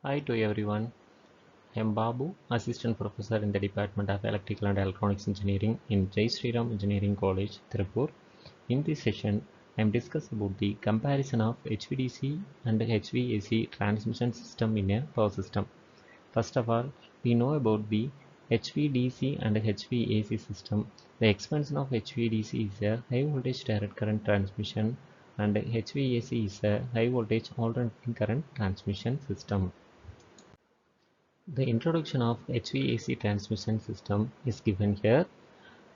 Hi to everyone. I am Babu, Assistant Professor in the Department of Electrical and Electronics Engineering in Jai Sriram Engineering College, Tirupur. In this session, I am discussing about the comparison of HVDC and HVAC transmission system in a power system. First of all, we know about the HVDC and HVAC system. The expansion of HVDC is a high voltage direct current transmission and HVAC is a high voltage alternating current transmission system. The introduction of HVAC transmission system is given here.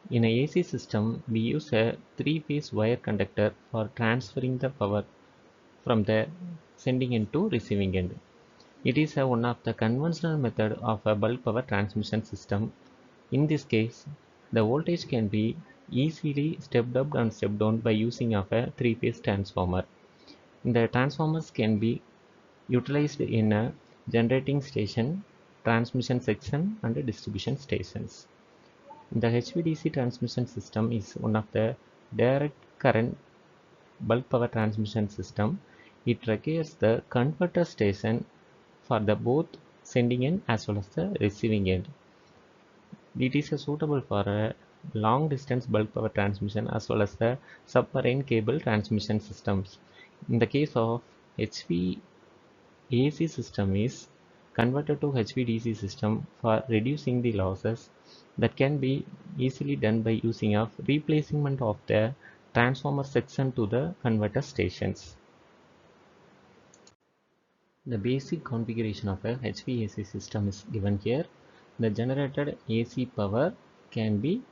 In a AC system, we use a three-phase wire conductor for transferring the power from the sending end to receiving end. It is one of the conventional method of a bulk power transmission system. In this case, the voltage can be easily stepped up and stepped down by using of a three-phase transformer. The transformers can be utilized in a generating station, transmission section and distribution stations. The HVDC transmission system is one of the direct current bulk power transmission system. It requires the converter station for the both sending end as well as the receiving end. It is suitable for a long distance bulk power transmission as well as the submarine cable transmission systems. In the case of HVAC system is converted to HVDC system for reducing the losses that can be easily done by using of replacement of the transformer section to the converter stations. The basic configuration of a HVAC system is given here. The generated AC power can be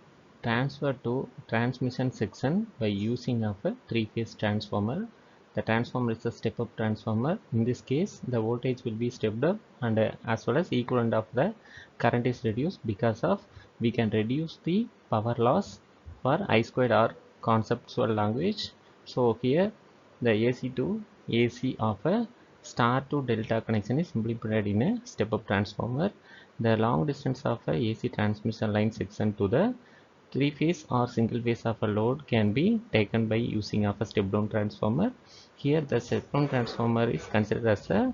transferred to transmission section by using of a three-phase transformer. The transformer is a step-up transformer. In this case, the voltage will be stepped up and as well as equivalent of the current is reduced because of we can reduce the power loss for I squared R conceptual language. So here the AC to AC of a star to delta connection is implemented in a step-up transformer. The long distance of a AC transmission line section to the three-phase or single-phase of a load can be taken by using of a step-down transformer. Here the step-down transformer is considered as a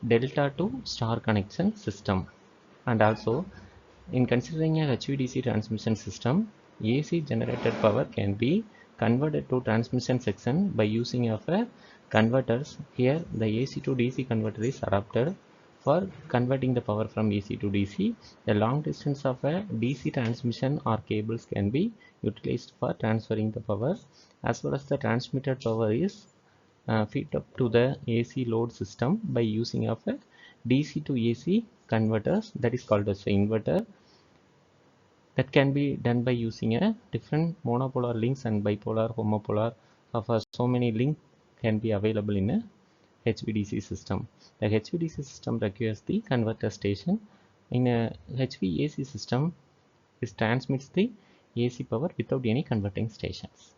delta to star connection system. And also, in considering a HVDC transmission system, AC generated power can be converted to transmission section by using of a converters. Here the AC to DC converter is adapted for converting the power from AC to DC. The long distance of a DC transmission or cables can be utilized for transferring the power, as well as the transmitted power is feed up to the AC load system by using of a DC to AC converters, that is called as an inverter. That can be done by using a different monopolar links and bipolar homopolar of so many links can be available in a HVDC system. The HVDC system requires the converter station. In a HVAC system, it transmits the AC power without any converting stations.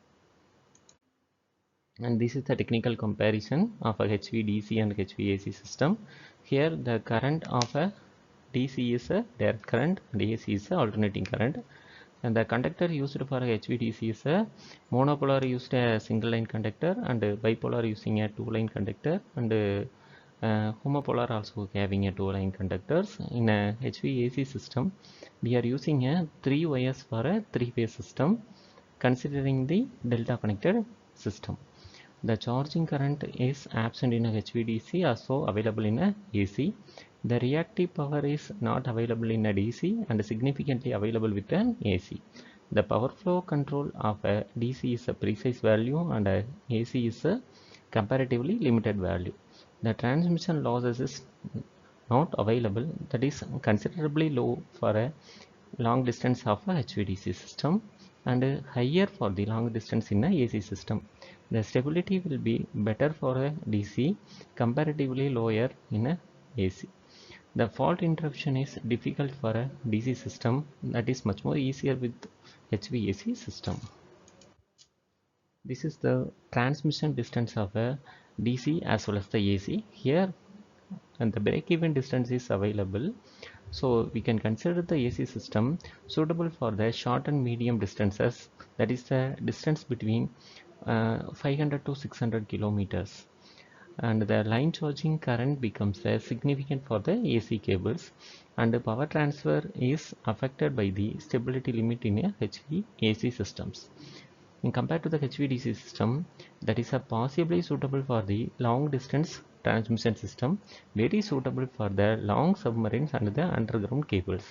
And this is the technical comparison of a HVDC and HVAC system. Here the current of a DC is a direct current and AC is a alternating current, and the conductor used for HVDC is a monopolar used a single line conductor and bipolar using a two line conductor, and homopolar also having a two line conductors. In a HVAC system we are using a three wires for a three phase system considering the delta connected system. The charging current is absent in a HVDC, also available in a AC. The reactive power is not available in a DC and significantly available with an AC. The power flow control of a DC is a precise value and a AC is a comparatively limited value. The transmission losses is not available, that is considerably low for a long distance of a HVDC system and higher for the long distance in a AC system. The stability will be better for a DC, comparatively lower in a AC. The fault interruption is difficult for a DC system, that is much more easier with HVAC system. This is the transmission distance of a DC as well as the AC. Here and the break-even distance is available, so we can consider the AC system suitable for the short and medium distances, that is the distance between 500 to 600 kilometers. and the line charging current becomes significant for the AC cables, and the power transfer is affected by the stability limit in a HVAC systems. In compared to the HVDC system, that is a possibly suitable for the long distance transmission system, very suitable for the long submarines and the underground cables.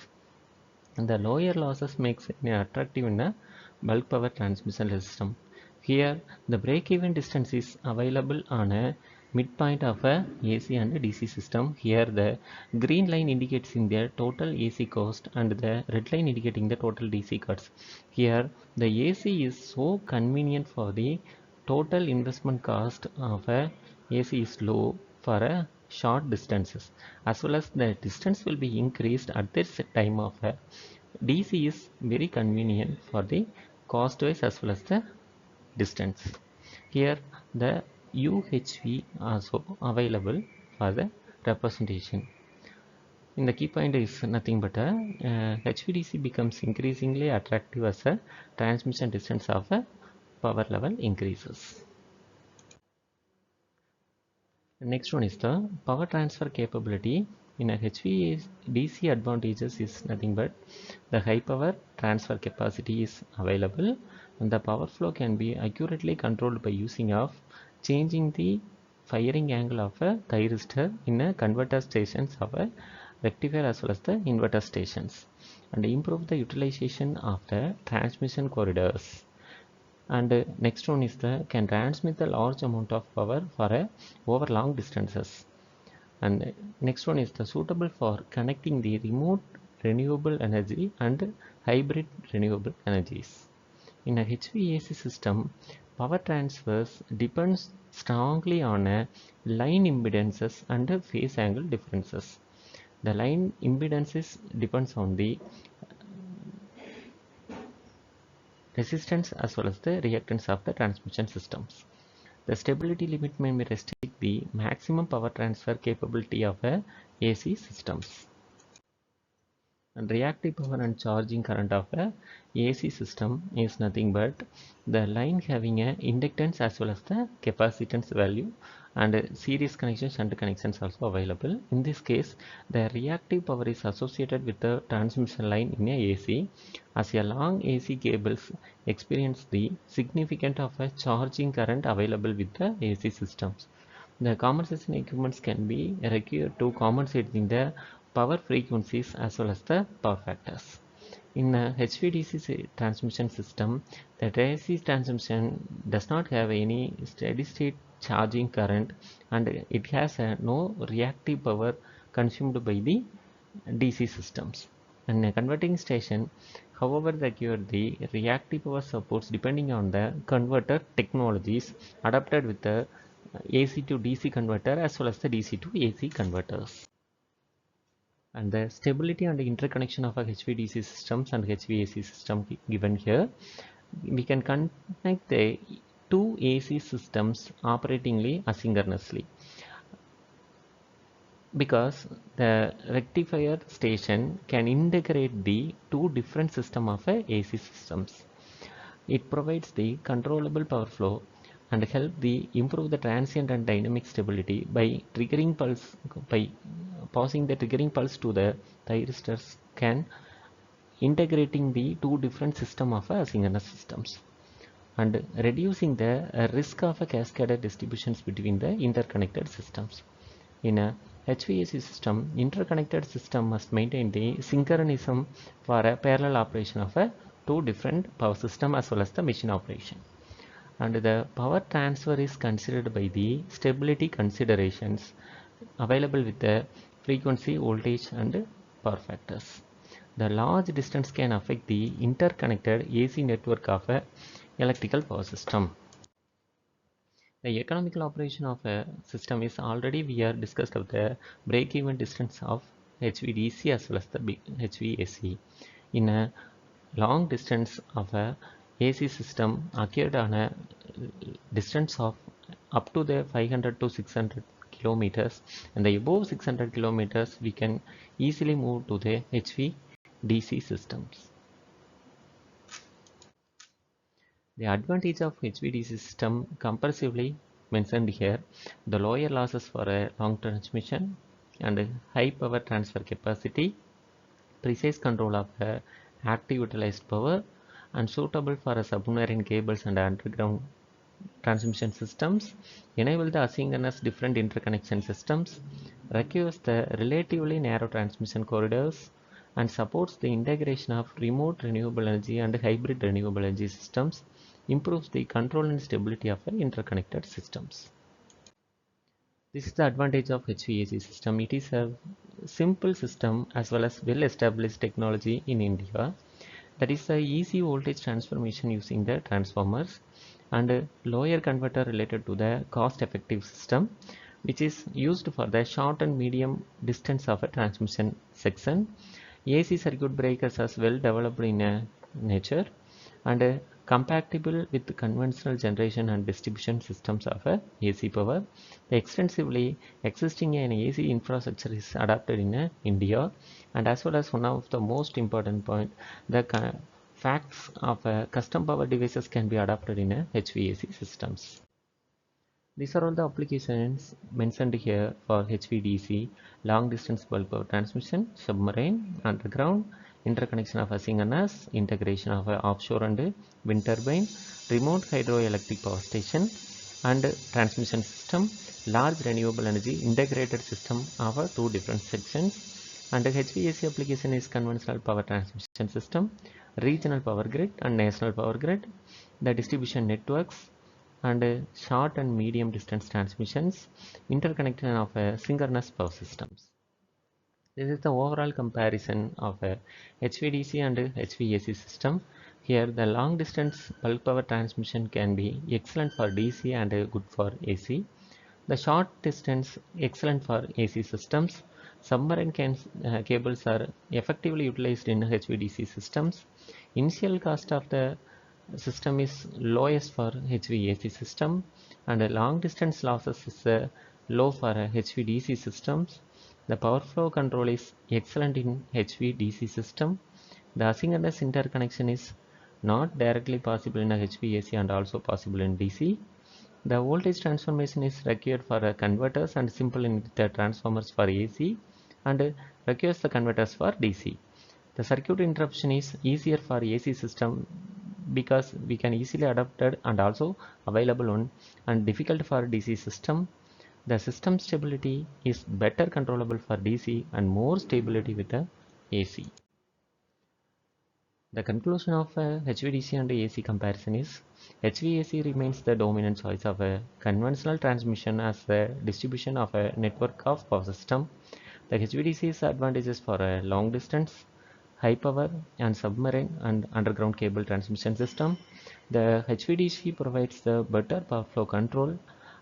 And the lower losses makes it attractive in a bulk power transmission system. Here, the break-even distance is available on a midpoint of a AC and DC system. Here, the green line indicates in the total AC cost and the red line indicating the total DC cost. Here, the AC is so convenient for the total investment cost of a AC is low for a short distances, as well as the distance will be increased at this time of a DC is very convenient for the cost wise as well as the distance. Here the UHV also available for the representation. In the key point is nothing but HVDC becomes increasingly attractive as a transmission distance of a power level increases. The next one is the power transfer capability. In a HVDC advantages is nothing but the high power transfer capacity is available, and the power flow can be accurately controlled by using of changing the firing angle of a thyristor in a converter stations of a rectifier as well as the inverter stations, and improve the utilization of the transmission corridors. And next one is the can transmit the large amount of power for a over long distances. And next one is the suitable for connecting the remote renewable energy and hybrid renewable energies. In a HVAC system, power transfers depends strongly on a line impedances and phase angle differences. The line impedances depends on the resistance as well as the reactance of the transmission systems. The stability limit may restrict the maximum power transfer capability of a AC systems. And reactive power and charging current of a AC system is nothing but the line having a inductance as well as the capacitance value, and series connections and connections also available. In this case, the reactive power is associated with the transmission line in a AC, as a long AC cables experience the significant of a charging current available with the AC systems. The compensation equipments can be required to compensate in the power frequencies as well as the power factors. In a HVDC transmission system, the AC transmission does not have any steady state charging current, and it has no reactive power consumed by the DC systems. And a converting station, however, require the reactive power supports depending on the converter technologies adapted with the AC to DC converter as well as the DC to AC converters. And the stability and the interconnection of a HVDC systems and HVAC system given here, we can connect the two AC systems operatingly asynchronously, because the rectifier station can integrate the two different system of a AC systems. It provides the controllable power flow and help the improve the transient and dynamic stability by triggering pulse, by passing the triggering pulse to the thyristors, can integrating the two different system of asynchronous systems and reducing the risk of a cascaded distributions between the interconnected systems. In a HVAC system, interconnected system must maintain the synchronism for a parallel operation of a two different power system as well as the machine operation. And the power transfer is considered by the stability considerations available with the frequency, voltage and power factors. The large distance can affect the interconnected AC network of a electrical power system. The economical operation of a system is already we are discussed of the break-even distance of HVDC as well as the HVAC. In a long distance of a AC system occurred on a distance of up to the 500 to 600 kilometers, and the above 600 kilometers we can easily move to the HVDC systems. The advantage of HVDC system comparatively mentioned here, the lower losses for a long transmission and high power transfer capacity, precise control of active utilized power, and suitable for submarine cables and underground transmission systems, enable the asynchronous different interconnection systems, requires the relatively narrow transmission corridors, and supports the integration of remote renewable energy and hybrid renewable energy systems, improves the control and stability of interconnected systems. This is the advantage of HVAC system. It is a simple system as well as well-established technology in India. That is the easy voltage transformation using the transformers and a lower converter related to the cost-effective system, which is used for the short and medium distance of a transmission section. AC circuit breakers as well developed in nature and compatible with conventional generation and distribution systems of AC power. The extensively existing an AC infrastructure is adapted in India, and as well as one of the most important point, the facts of custom power devices can be adapted in HVAC systems. These are all the applications mentioned here for HVDC, long distance bulk power transmission, submarine, underground, interconnection of asynchronous, integration of offshore and wind turbine, remote hydroelectric power station, and transmission system, large renewable energy integrated system of two different sections. And HVAC application is conventional power transmission system, regional power grid and national power grid, the distribution networks, and short and medium distance transmissions, interconnection of synchronous power systems. This is the overall comparison of a HVDC and HVAC system. Here the long distance bulk power transmission can be excellent for DC and good for AC. The short distance excellent for AC systems. Submarine cables are effectively utilized in HVDC systems. Initial cost of the system is lowest for HVAC system, and long distance losses is low for HVDC systems. The power flow control is excellent in HVDC system. The asynchronous interconnection is not directly possible in HVAC and also possible in DC. The voltage transformation is required for converters and simple in the transformers for AC and requires the converters for DC. The circuit interruption is easier for AC system because we can easily adapt it and also available on, and difficult for DC system. The system stability is better controllable for DC and more stability with the AC. The conclusion of HVDC and AC comparison is HVAC remains the dominant choice of a conventional transmission as the distribution of a network of power system. The HVDC's advantages for a long distance, high power and submarine and underground cable transmission system. The HVDC provides the better power flow control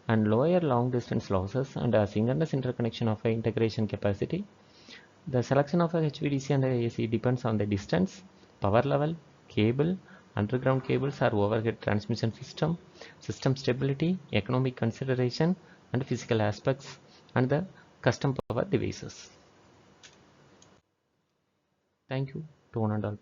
and lower long distance losses and asynchronous interconnection of integration capacity. The selection of a HVDC and AC depends on the distance, power level, cable, underground cables or overhead transmission system, system stability, economic consideration and physical aspects, and the custom power devices. Thank you to one and all.